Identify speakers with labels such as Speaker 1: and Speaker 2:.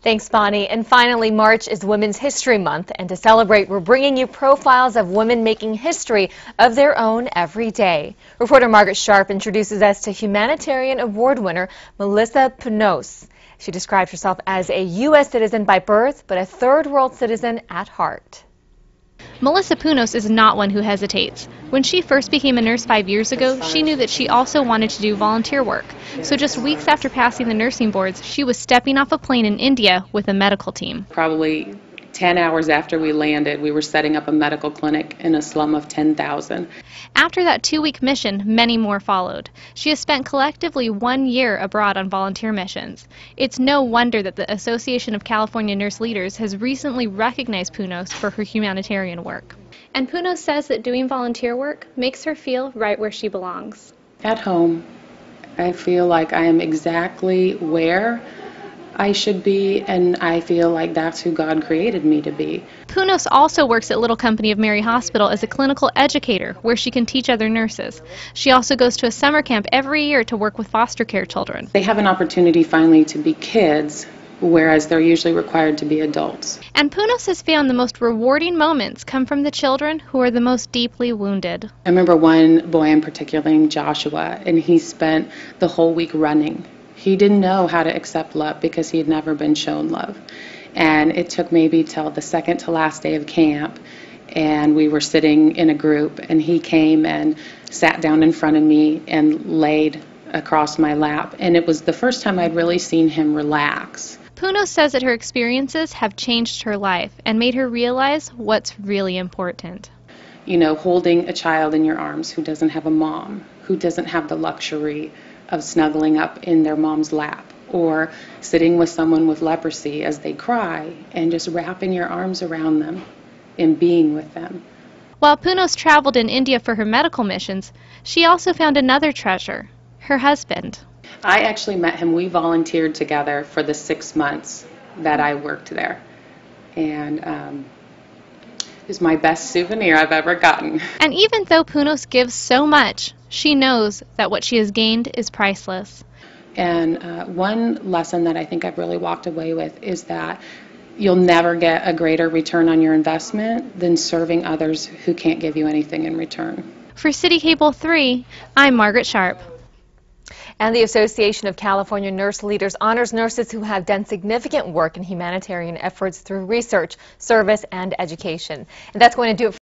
Speaker 1: Thanks, Bonnie. And finally, March is Women's History Month, and to celebrate, we're bringing you profiles of women making history of their own every day. Reporter Margaret Sharp introduces us to Humanitarian Award winner Melissa Punos. She describes herself as a U.S. citizen by birth, but a third world citizen at heart.
Speaker 2: Melissa Punos is not one who hesitates. When she first became a nurse 5 years ago, she knew that she also wanted to do volunteer work. So just weeks after passing the nursing boards, she was stepping off a plane in India with a medical team.
Speaker 3: Probably 10 hours after we landed, we were setting up a medical clinic in a slum of 10,000.
Speaker 2: After that 2-week mission, many more followed. She has spent collectively 1 year abroad on volunteer missions. It's no wonder that the Association of California Nurse Leaders has recently recognized Punos for her humanitarian work. And Punos says that doing volunteer work makes her feel right where she belongs.
Speaker 3: At home, I feel like I am exactly where I should be, and I feel like that's who God created me to be.
Speaker 2: Punos also works at Little Company of Mary Hospital as a clinical educator, where she can teach other nurses. She also goes to a summer camp every year to work with foster care children.
Speaker 3: They have an opportunity finally to be kids, whereas they're usually required to be adults.
Speaker 2: And Punos has found the most rewarding moments come from the children who are the most deeply wounded.
Speaker 3: I remember one boy in particular named Joshua, and he spent the whole week running. He didn't know how to accept love because he had never been shown love. And it took maybe till the second to last day of camp, and we were sitting in a group, and he came and sat down in front of me and laid across my lap. And it was the first time I'd really seen him relax.
Speaker 2: Punos says that her experiences have changed her life and made her realize what's really important.
Speaker 3: You know, holding a child in your arms who doesn't have a mom, who doesn't have the luxury of snuggling up in their mom's lap, or sitting with someone with leprosy as they cry and just wrapping your arms around them and being with them.
Speaker 2: While Punos traveled in India for her medical missions, she also found another treasure, her husband.
Speaker 3: I actually met him. We volunteered together for the 6 months that I worked there, and is my best souvenir I've ever gotten.
Speaker 2: And even though Punos gives so much, she knows that what she has gained is priceless.
Speaker 3: And one lesson that I think I've really walked away with is that you'll never get a greater return on your investment than serving others who can't give you anything in return.
Speaker 2: For City Cable 3, I'm Margaret Sharp.
Speaker 1: And the Association of California Nurse Leaders honors nurses who have done significant work in humanitarian efforts through research, service, and education. And that's going to do it for